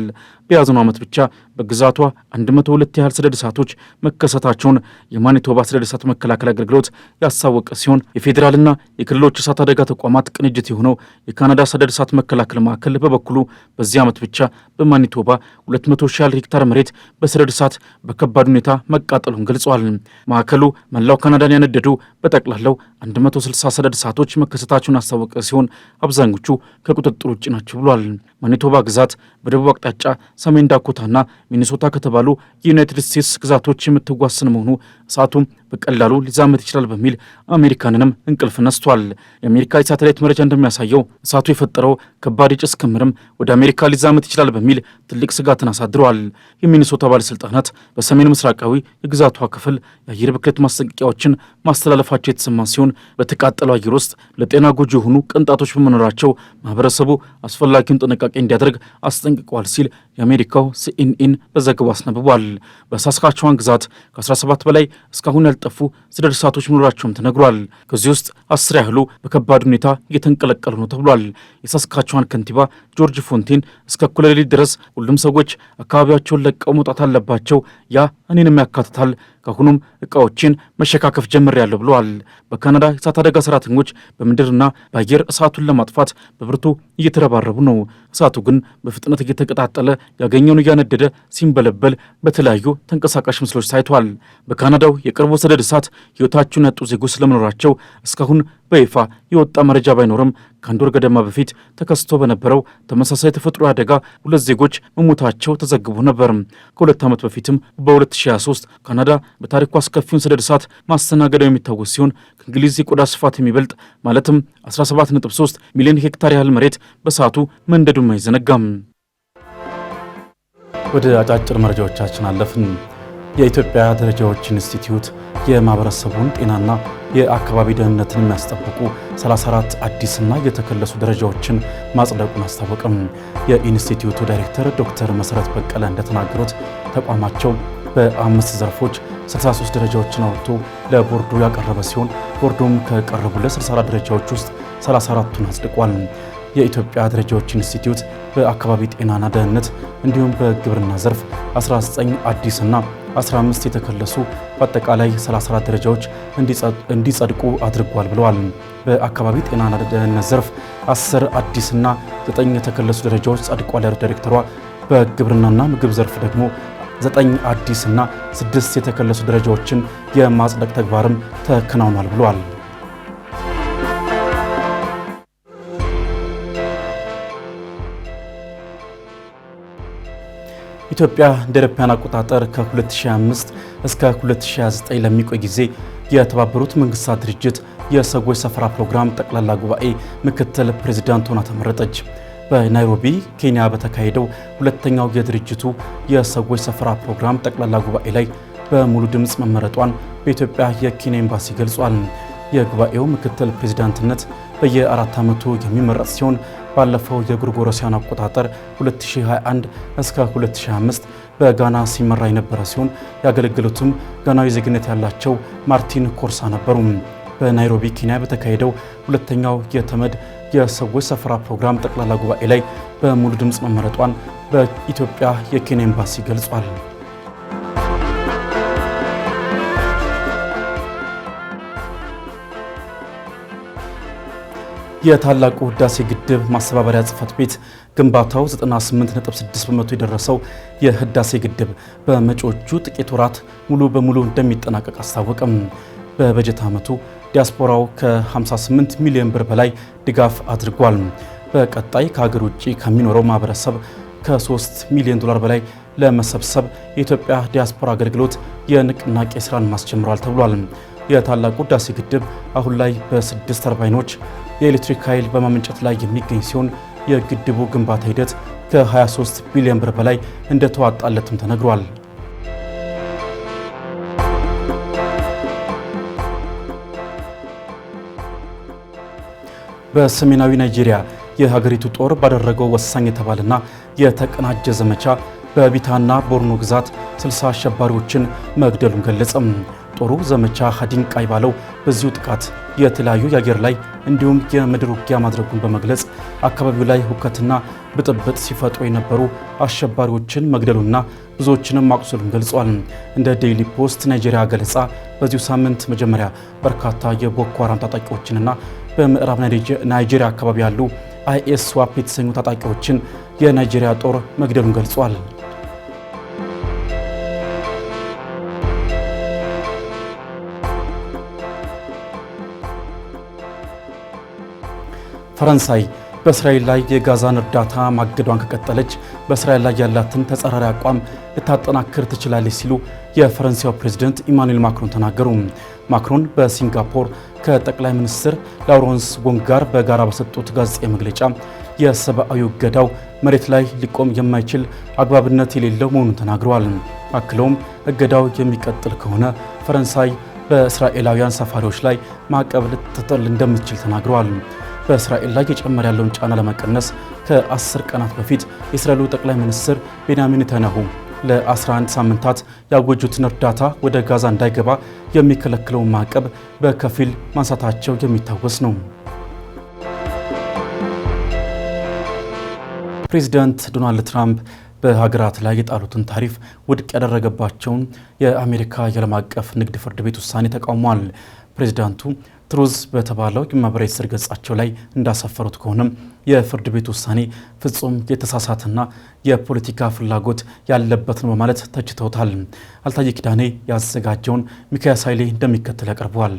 S2: በያዝነው ዓመት ብቻ በግዛቷ 102 ያህል ሰደድ እሳቶች መከሰታቸውን የማኒቶባ ሰደድ እሳት መከላከል አገልግሎት ያሳወቀ ሲሆን የፌዴራልና የክልሎች እሳት አደጋ ተቋማት ቅንጅት የሆነው የካናዳ ሰደድ እሳት መከላከል ማዕከል በበኩሉ በዚህ ዓመት ብቻ በማኒቶባ 200 ሺህ ያህል ሄክታር መሬት በሰደድ እሳት በከባድ ሁኔታ መቃጠሉን ገልጿል። ማዕከሉ መላው ካናዳን ያነደዱ በጠቅላላው 160 ሰደድ እሳቶች መከሰታቸውን ያስታወቀ ሲሆን አብዛኞቹ ከቁጥጥር ውጭ ናቸው ብሏል። ማኒቶባ ግዛት በደቡብ አቅጣጫ ሰሜን ዳኮታና ሚኒሶታ ከተባሉ የዩናይትድ ስቴትስ ግዛቶች የምትዋሰን መሆኑ እሳቱም በቀላሉ ሊዛመት ይችላል በሚል አሜሪካንንም እንቅልፍ ነስቷል። የአሜሪካ የሳተላይት መረጃ እንደሚያሳየው እሳቱ የፈጠረው ከባድ የጭስ ክምርም ወደ አሜሪካ ሊዛመት ይችላል በሚል ትልቅ ስጋትን አሳድረዋል። የሚኒሶታ ባለሥልጣናት በሰሜን ምስራቃዊ የግዛቷ ክፍል የአየር ብክለት ማስጠንቀቂያዎችን ማስተላለፋቸው የተሰማ ሲሆን በተቃጠለው አየር ውስጥ ለጤና ጎጂ የሆኑ ቅንጣቶች በመኖራቸው ማህበረሰቡ አስፈላጊውን ጥንቃቄ እንዲያደርግ አስጠንቅቀዋል ሲል የአሜሪካው ሲኤንኤን በዘገባው አስነብቧል። በሳስካቸዋን ግዛት ከ17 በላይ እስካሁን ያልጠፉ ሰደድ እሳቶች መኖራቸውም ተነግሯል። ከዚህ ውስጥ 10 ያህሉ በከባድ ሁኔታ እየተንቀለቀሉ ነው ተብሏል። የሳስካቸዋን ከንቲባ ጆርጅ ፎንቴን እስከ እኩለ ሌሊት ድረስ ሁሉም ሰዎች አካባቢያቸውን ለቀው መውጣት አለባቸው፣ ያ እኔንም ያካትታል፣ ከአሁኑም እቃዎችን መሸካከፍ ጀምሬያለሁ ብለዋል። በካናዳ የእሳት አደጋ ሰራተኞች በምድርና በአየር እሳቱን ለማጥፋት በብርቱ እየተረባረቡ ነው። እሳቱ ግን በፍጥነት እየተቀጣጠለ ያገኘውን እያነደደ ሲንበለበል በተለያዩ ተንቀሳቃሽ ምስሎች ታይቷል። በካናዳው የቅርቡ ሰደድ እሳት ሕይወታቸውን ያጡ ዜጎች ስለመኖራቸው እስካሁን በይፋ የወጣ መረጃ ባይኖርም ከአንድ ወር ገደማ በፊት ተከስቶ በነበረው ተመሳሳይ ተፈጥሮ አደጋ 2 ዜጎች መሞታቸው ተዘግቦ ነበር። ከ2 ዓመት በፊትም በ2023 ካናዳ በታሪኩ አስከፊውን ሰደድ እሳት ማስተናገዳው የሚታወስ ሲሆን ከእንግሊዝ የቆዳ ስፋት የሚበልጥ ማለትም 17.3 ሚሊዮን ሄክታር ያህል መሬት በእሳቱ መንደዱም አይዘነጋም። ወደ አጫጭር መረጃዎቻችን አለፍን። የኢትዮጵያ ደረጃዎች ኢንስቲትዩት የማህበረሰቡን ጤናና የአካባቢ ደህንነትን የሚያስጠብቁ 34 አዲስና የተከለሱ ደረጃዎችን ማጽደቁን አስታወቀም። የኢንስቲትዩቱ ዳይሬክተር ዶክተር መሰረት በቀለ እንደተናገሩት ተቋማቸው በ5 ዘርፎች 63 ደረጃዎችን አውጥቶ ለቦርዱ ያቀረበ ሲሆን ቦርዱም ከቀረቡለት 64 ደረጃዎች ውስጥ 34ቱን አጽድቋል። የኢትዮጵያ ደረጃዎች ኢንስቲትዩት በአካባቢ ጤናና ደህንነት እንዲሁም በግብርና ዘርፍ 19 አዲስና 15 የተከለሱ በአጠቃላይ 34 ደረጃዎች እንዲጸድቁ አድርጓል ብለዋል። በአካባቢ ጤናና ደህንነት ዘርፍ 10 አዲስና 9 የተከለሱ ደረጃዎች ጸድቋል ያሉት ዳይሬክተሯ በግብርናና ምግብ ዘርፍ ደግሞ 9 አዲስና 6 የተከለሱ ደረጃዎችን የማጽደቅ ተግባርም ተከናውኗል ብለዋል። ኢትዮጵያ እንደ አውሮፓውያን አቆጣጠር ከ2005 እስከ 2029 ለሚቆይ ጊዜ የተባበሩት መንግስታት ድርጅት የሰዎች ሰፈራ ፕሮግራም ጠቅላላ ጉባኤ ምክትል ፕሬዝዳንት ሆና ተመረጠች። በናይሮቢ ኬንያ በተካሄደው ሁለተኛው የድርጅቱ የሰዎች ሰፈራ ፕሮግራም ጠቅላላ ጉባኤ ላይ በሙሉ ድምፅ መመረጧን በኢትዮጵያ የኬንያ ኤምባሲ ገልጿል። የጉባኤው ምክትል ፕሬዝዳንትነት በየ4 ዓመቱ የሚመረጥ ሲሆን ባለፈው የጎርጎሮሳውያን አቆጣጠር 2021 እስከ 2025 በጋና ሲመራ የነበረ ሲሆን ያገለገሉትም ጋናዊ ዜግነት ያላቸው ማርቲን ኮርሳ ነበሩ። በናይሮቢ ኬንያ በተካሄደው ሁለተኛው የተመድ የሰዎች ሰፈራ ፕሮግራም ጠቅላላ ጉባኤ ላይ በሙሉ ድምፅ መመረጧን በኢትዮጵያ የኬንያ ኤምባሲ ገልጿል። የታላቁ ህዳሴ ግድብ ማስተባበሪያ ጽሕፈት ቤት ግንባታው 98.6 በመቶ የደረሰው የህዳሴ ግድብ በመጪዎቹ ጥቂት ወራት ሙሉ በሙሉ እንደሚጠናቀቅ አስታወቀም። በበጀት ዓመቱ ዲያስፖራው ከ58 ሚሊዮን ብር በላይ ድጋፍ አድርጓል። በቀጣይ ከሀገር ውጭ ከሚኖረው ማህበረሰብ ከ3 ሚሊዮን ዶላር በላይ ለመሰብሰብ የኢትዮጵያ ዲያስፖራ አገልግሎት የንቅናቄ ስራን ማስጀምሯል ተብሏል። የታላቁ ህዳሴ ግድብ አሁን ላይ በ6 ተርባይኖች የኤሌክትሪክ ኃይል በማመንጨት ላይ የሚገኝ ሲሆን የግድቡ ግንባታ ሂደት ከ23 ቢሊዮን ብር በላይ እንደተዋጣለትም ተነግሯል። በሰሜናዊ ናይጄሪያ የሀገሪቱ ጦር ባደረገው ወሳኝ የተባለና የተቀናጀ ዘመቻ በቢታና ቦርኖ ግዛት 60 አሸባሪዎችን መግደሉን ገለጸም። ጦሩ ዘመቻ ሀዲንቃይ ባለው በዚሁ ጥቃት የተለያዩ የአየር ላይ እንዲሁም የምድር ውጊያ ማድረጉን በመግለጽ አካባቢው ላይ ሁከትና ብጥብጥ ሲፈጥሩ የነበሩ አሸባሪዎችን መግደሉና ብዙዎችንም ማቁሰሉን ገልጿል። እንደ ዴይሊ ፖስት ናይጄሪያ ገለጻ በዚሁ ሳምንት መጀመሪያ በርካታ የቦኮ ሃራም ታጣቂዎችንና በምዕራብ ናይጄሪያ አካባቢ ያሉ አይኤስ ዋፕ የተሰኙ ታጣቂዎችን የናይጄሪያ ጦር መግደሉን ገልጿል። ፈረንሳይ በእስራኤል ላይ የጋዛን እርዳታ ማገዷን ከቀጠለች በእስራኤል ላይ ያላትን ተጻራሪ አቋም ልታጠናክር ትችላለች ሲሉ የፈረንሳዩ ፕሬዝዳንት ኢማኑኤል ማክሮን ተናገሩ። ማክሮን በሲንጋፖር ከጠቅላይ ሚኒስትር ላውረንስ ቦንግ ጋር በጋራ በሰጡት ጋዜጣዊ መግለጫ የሰብአዊ እገዳው መሬት ላይ ሊቆም የማይችል አግባብነት የሌለው መሆኑን ተናግረዋል። አክለውም እገዳው የሚቀጥል ከሆነ ፈረንሳይ በእስራኤላውያን ሰፋሪዎች ላይ ማዕቀብ ልትጥል እንደምትችል ተናግረዋል። በእስራኤል ላይ የጨመረ ያለውን ጫና ለመቀነስ ከ10 ቀናት በፊት የእስራኤሉ ጠቅላይ ሚኒስትር ቤንያሚን ኔታንያሁ ለ11 ሳምንታት ያወጁትን እርዳታ ወደ ጋዛ እንዳይገባ የሚከለክለውን ማዕቀብ በከፊል ማንሳታቸው የሚታወስ ነው። ፕሬዚዳንት ዶናልድ ትራምፕ በሀገራት ላይ የጣሉትን ታሪፍ ውድቅ ያደረገባቸውን የአሜሪካ የዓለም አቀፍ ንግድ ፍርድ ቤት ውሳኔ ተቃውሟል። ፕሬዚዳንቱ ትሩዝ በተባለው የማህበራዊ ትስስር ገጻቸው ላይ እንዳሰፈሩት ከሆነም የፍርድ ቤት ውሳኔ ፍጹም የተሳሳተና የፖለቲካ ፍላጎት ያለበት ነው በማለት ተችተውታል። አልታየ ኪዳኔ ያዘጋጀውን ሚካኤል ኃይሌ እንደሚከተል ያቀርበዋል።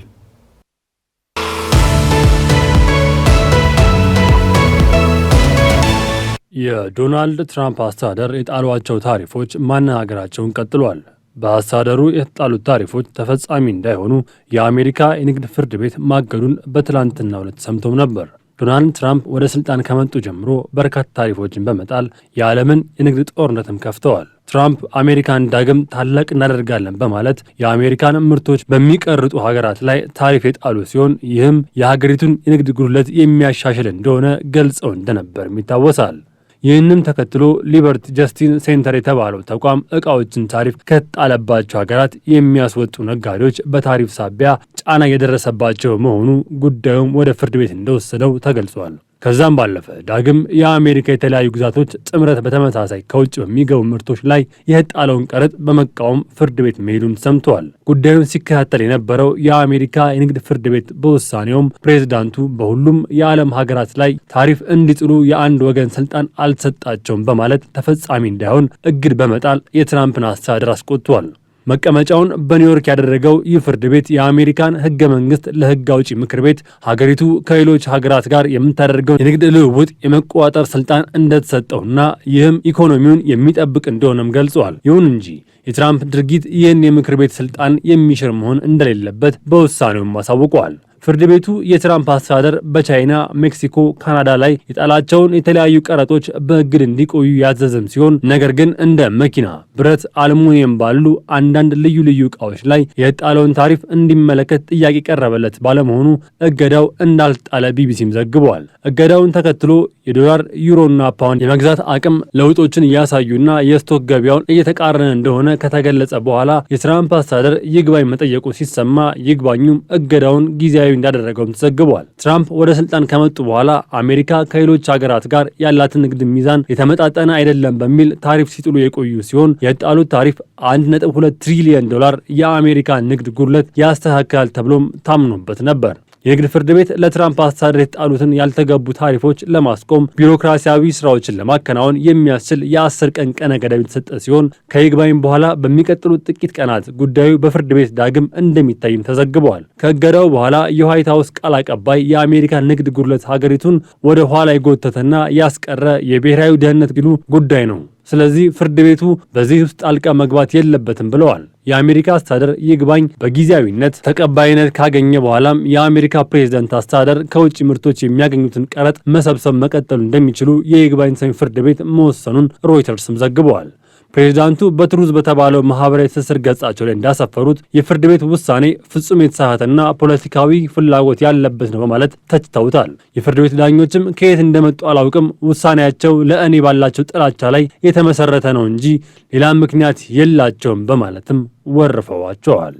S12: የዶናልድ ትራምፕ አስተዳደር የጣሏቸው ታሪፎች ማነጋገራቸውን ቀጥሏል። በአስተዳደሩ የተጣሉት ታሪፎች ተፈጻሚ እንዳይሆኑ የአሜሪካ የንግድ ፍርድ ቤት ማገዱን በትላንትናው ዕለት ሰምቶም ነበር። ዶናልድ ትራምፕ ወደ ስልጣን ከመጡ ጀምሮ በርካታ ታሪፎችን በመጣል የዓለምን የንግድ ጦርነትም ከፍተዋል። ትራምፕ አሜሪካን ዳግም ታላቅ እናደርጋለን በማለት የአሜሪካን ምርቶች በሚቀርጡ ሀገራት ላይ ታሪፍ የጣሉ ሲሆን ይህም የሀገሪቱን የንግድ ጉድለት የሚያሻሽል እንደሆነ ገልጸው እንደነበርም ይታወሳል። ይህንም ተከትሎ ሊበርቲ ጀስቲስ ሴንተር የተባለው ተቋም ዕቃዎችን ታሪፍ ከተጣለባቸው ሀገራት የሚያስወጡ ነጋዴዎች በታሪፍ ሳቢያ ጫና የደረሰባቸው መሆኑ ጉዳዩም ወደ ፍርድ ቤት እንደወሰደው ተገልጿል። ከዛም ባለፈ ዳግም የአሜሪካ የተለያዩ ግዛቶች ጥምረት በተመሳሳይ ከውጭ በሚገቡ ምርቶች ላይ የተጣለውን ቀረጥ በመቃወም ፍርድ ቤት መሄዱን ሰምተዋል። ጉዳዩን ሲከታተል የነበረው የአሜሪካ የንግድ ፍርድ ቤት በውሳኔውም ፕሬዝዳንቱ በሁሉም የዓለም ሀገራት ላይ ታሪፍ እንዲጥሉ የአንድ ወገን ስልጣን አልተሰጣቸውም በማለት ተፈጻሚ እንዳይሆን እግድ በመጣል የትራምፕን አስተዳደር አስቆጥቷል። መቀመጫውን በኒውዮርክ ያደረገው ይህ ፍርድ ቤት የአሜሪካን ሕገ መንግስት ለሕግ አውጪ ምክር ቤት ሀገሪቱ ከሌሎች ሀገራት ጋር የምታደርገው የንግድ ልውውጥ የመቆጣጠር ስልጣን እንደተሰጠውና ይህም ኢኮኖሚውን የሚጠብቅ እንደሆነም ገልጿል። ይሁን እንጂ የትራምፕ ድርጊት ይህን የምክር ቤት ስልጣን የሚሽር መሆን እንደሌለበት በውሳኔውም አሳውቀዋል። ፍርድ ቤቱ የትራምፕ አስተዳደር በቻይና፣ ሜክሲኮ፣ ካናዳ ላይ የጣላቸውን የተለያዩ ቀረጦች በእግድ እንዲቆዩ ያዘዘም ሲሆን ነገር ግን እንደ መኪና፣ ብረት፣ አልሙኒየም ባሉ አንዳንድ ልዩ ልዩ ዕቃዎች ላይ የጣለውን ታሪፍ እንዲመለከት ጥያቄ ቀረበለት ባለመሆኑ እገዳው እንዳልጣለ ቢቢሲም ዘግቧል። እገዳውን ተከትሎ የዶላር ዩሮና ፓውንድ የመግዛት አቅም ለውጦችን እያሳዩና የስቶክ ገበያውን እየተቃረነ እንደሆነ ከተገለጸ በኋላ የትራምፕ አስተዳደር ይግባኝ መጠየቁ ሲሰማ ይግባኙም እገዳውን ጊዜያዊ እንዳደረገውም ተዘግቧል። ትራምፕ ወደ ስልጣን ከመጡ በኋላ አሜሪካ ከሌሎች ሀገራት ጋር ያላትን ንግድ ሚዛን የተመጣጠነ አይደለም በሚል ታሪፍ ሲጥሉ የቆዩ ሲሆን የጣሉት ታሪፍ 1.2 ትሪሊዮን ዶላር የአሜሪካ ንግድ ጉድለት ያስተካክላል ተብሎም ታምኖበት ነበር። የንግድ ፍርድ ቤት ለትራምፕ አስተዳደር የተጣሉትን ያልተገቡ ታሪፎች ለማስቆም ቢሮክራሲያዊ ስራዎችን ለማከናወን የሚያስችል የ10 ቀን ቀነ ገደብ የተሰጠ ሲሆን ከይግባኝ በኋላ በሚቀጥሉት ጥቂት ቀናት ጉዳዩ በፍርድ ቤት ዳግም እንደሚታይም ተዘግበዋል። ከእገዳው በኋላ የዋይት ሀውስ ቃል አቀባይ የአሜሪካ ንግድ ጉድለት ሀገሪቱን ወደ ኋላ የጎተተና ያስቀረ የብሔራዊ ደህንነት ቢሉ ጉዳይ ነው። ስለዚህ ፍርድ ቤቱ በዚህ ውስጥ ጣልቃ መግባት የለበትም ብለዋል። የአሜሪካ አስተዳደር ይግባኝ በጊዜያዊነት ተቀባይነት ካገኘ በኋላም የአሜሪካ ፕሬዝዳንት አስተዳደር ከውጭ ምርቶች የሚያገኙትን ቀረጥ መሰብሰብ መቀጠሉ እንደሚችሉ የይግባኝ ሰሚ ፍርድ ቤት መወሰኑን ሮይተርስም ዘግበዋል። ፕሬዝዳንቱ በትሩዝ በተባለው ማህበራዊ ትስስር ገጻቸው ላይ እንዳሰፈሩት የፍርድ ቤት ውሳኔ ፍጹም የተሳሳተና ፖለቲካዊ ፍላጎት ያለበት ነው በማለት ተችተውታል። የፍርድ ቤት ዳኞችም ከየት እንደመጡ አላውቅም፣ ውሳኔያቸው ለእኔ ባላቸው ጥላቻ ላይ የተመሰረተ ነው እንጂ ሌላ ምክንያት የላቸውም በማለትም ወርፈዋቸዋል።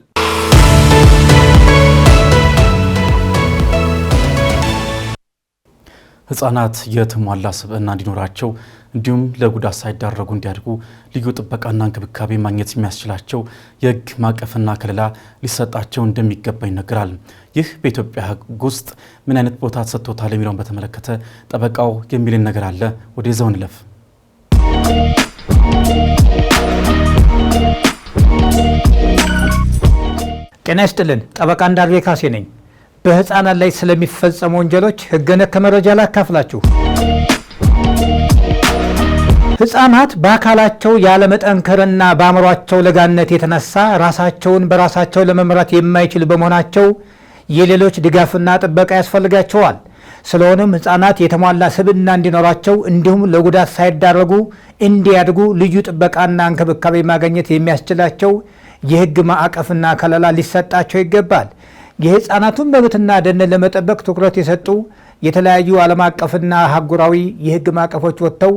S2: ህጻናት የተሟላ ስብዕና እንዲኖራቸው እንዲሁም ለጉዳት ሳይዳረጉ እንዲያድጉ ልዩ ጥበቃና እንክብካቤ ማግኘት የሚያስችላቸው የህግ ማዕቀፍና ከለላ ሊሰጣቸው እንደሚገባ ይነገራል። ይህ በኢትዮጵያ ህግ ውስጥ ምን አይነት ቦታ ተሰጥቶታል የሚለውን በተመለከተ ጠበቃው የሚልን ነገር አለ። ወደ ይዘው እንለፍ።
S4: ጤና ይስጥልን። ጠበቃ እንዳርጌ ካሴ ነኝ። በህፃናት ላይ ስለሚፈጸሙ ወንጀሎች ህግ ነክ መረጃ ላካፍላችሁ። ህፃናት በአካላቸው ያለመጠንከርና በአእምሯቸው ለጋነት የተነሳ ራሳቸውን በራሳቸው ለመምራት የማይችሉ በመሆናቸው የሌሎች ድጋፍና ጥበቃ ያስፈልጋቸዋል። ስለሆነም ህፃናት የተሟላ ስብዕና እንዲኖራቸው እንዲሁም ለጉዳት ሳይዳረጉ እንዲያድጉ ልዩ ጥበቃና እንክብካቤ ማግኘት የሚያስችላቸው የህግ ማዕቀፍና ከለላ ሊሰጣቸው ይገባል። የህፃናቱን መብትና ደህንነት ለመጠበቅ ትኩረት የሰጡ የተለያዩ ዓለም አቀፍና አህጉራዊ የህግ ማዕቀፎች ወጥተው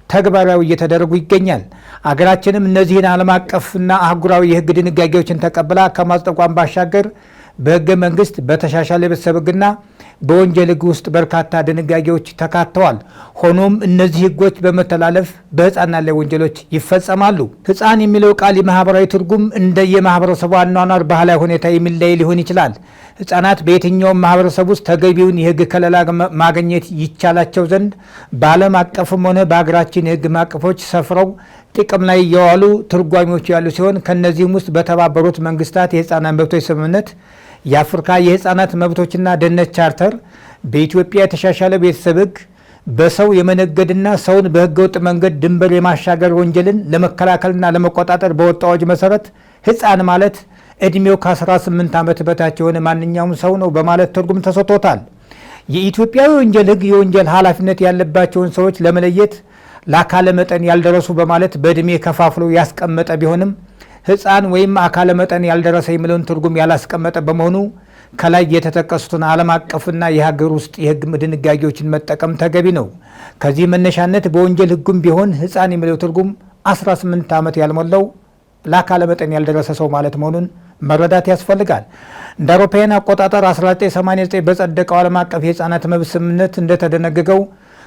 S4: ተግባራዊ እየተደረጉ ይገኛል። አገራችንም እነዚህን ዓለም አቀፍና አህጉራዊ የህግ ድንጋጌዎችን ተቀብላ ከማጽደቋን ባሻገር በህገ መንግስት በተሻሻለ የቤተሰብ ህግና በወንጀል ህግ ውስጥ በርካታ ድንጋጌዎች ተካተዋል። ሆኖም እነዚህ ህጎች በመተላለፍ በህፃናት ላይ ወንጀሎች ይፈጸማሉ። ህፃን የሚለው ቃል የማህበራዊ ትርጉም እንደ የማህበረሰቡ አኗኗር ባህላዊ ሁኔታ የሚለይ ሊሆን ይችላል። ህፃናት በየትኛውም ማህበረሰብ ውስጥ ተገቢውን የህግ ከለላ ማግኘት ይቻላቸው ዘንድ በዓለም አቀፍም ሆነ በሀገራችን የህግ ማዕቀፎች ሰፍረው ጥቅም ላይ የዋሉ ትርጓሜዎች ያሉ ሲሆን ከነዚህም ውስጥ በተባበሩት መንግስታት የህፃናት መብቶች ስምምነት፣ የአፍሪካ የህፃናት መብቶችና ደህንነት ቻርተር፣ በኢትዮጵያ የተሻሻለ ቤተሰብ ህግ፣ በሰው የመነገድና ሰውን በህገወጥ መንገድ ድንበር የማሻገር ወንጀልን ለመከላከልና ለመቆጣጠር በወጣው አዋጅ መሰረት ህፃን ማለት እድሜው ከ18 ዓመት በታች የሆነ ማንኛውም ሰው ነው በማለት ትርጉም ተሰጥቶታል። የኢትዮጵያ ወንጀል ህግ የወንጀል ኃላፊነት ያለባቸውን ሰዎች ለመለየት ለአካለ መጠን ያልደረሱ በማለት በእድሜ ከፋፍሎ ያስቀመጠ ቢሆንም ህፃን ወይም አካለ መጠን ያልደረሰ የሚለውን ትርጉም ያላስቀመጠ በመሆኑ ከላይ የተጠቀሱትን ዓለም አቀፍና የሀገር ውስጥ የህግ ድንጋጌዎችን መጠቀም ተገቢ ነው። ከዚህ መነሻነት በወንጀል ህጉም ቢሆን ህፃን የሚለው ትርጉም 18 ዓመት ያልሞላው ለአካለ መጠን ያልደረሰ ሰው ማለት መሆኑን መረዳት ያስፈልጋል። እንደ አውሮፓውያን አቆጣጠር 1989 በጸደቀው ዓለም አቀፍ የህፃናት መብት ስምምነት እንደተደነገገው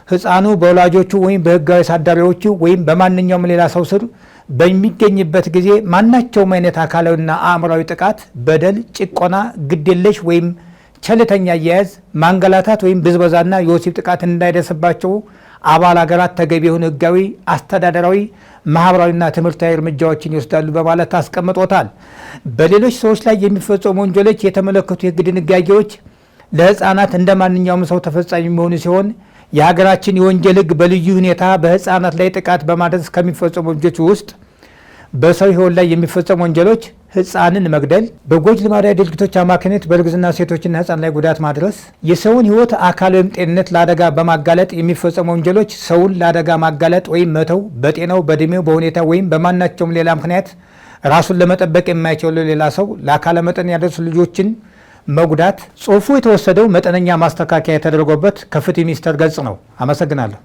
S4: ህፃኑ በወላጆቹ ወይም በህጋዊ አሳዳሪዎቹ ወይም በማንኛውም ሌላ ሰው ስር በሚገኝበት ጊዜ ማናቸውም አይነት አካላዊና አእምሯዊ ጥቃት፣ በደል፣ ጭቆና፣ ግዴለሽ ወይም ቸልተኛ አያያዝ፣ ማንገላታት ወይም ብዝበዛና የወሲብ ጥቃት እንዳይደርስባቸው አባል ሀገራት ተገቢ የሆኑ ህጋዊ፣ አስተዳደራዊ፣ ማህበራዊና ትምህርታዊ እርምጃዎችን ይወስዳሉ በማለት አስቀምጦታል። በሌሎች ሰዎች ላይ የሚፈጸሙ ወንጀሎች የተመለከቱ የህግ ድንጋጌዎች ለህፃናት እንደ ማንኛውም ሰው ተፈጻሚ የሚሆኑ ሲሆን የሀገራችን የወንጀል ህግ በልዩ ሁኔታ በህፃናት ላይ ጥቃት በማድረስ ከሚፈጸሙ ወንጀሎች ውስጥ በሰው ህይወት ላይ የሚፈጸሙ ወንጀሎች ህፃንን መግደል፣ በጎጂ ልማዳዊ ድርጊቶች አማካኝነት በእርግዝና ሴቶችና ህፃን ላይ ጉዳት ማድረስ፣ የሰውን ህይወት አካል ወይም ጤንነት ለአደጋ በማጋለጥ የሚፈጸሙ ወንጀሎች ሰውን ለአደጋ ማጋለጥ ወይም መተው፣ በጤናው፣ በእድሜው፣ በሁኔታ ወይም በማናቸውም ሌላ ምክንያት ራሱን ለመጠበቅ የማይችል ሌላ ሰው ለአካለ መጠን ያደርሱ ልጆችን መጉዳት። ጽሁፉ የተወሰደው መጠነኛ ማስተካከያ የተደረገበት ከፍትህ ሚኒስቴር ገጽ ነው። አመሰግናለሁ።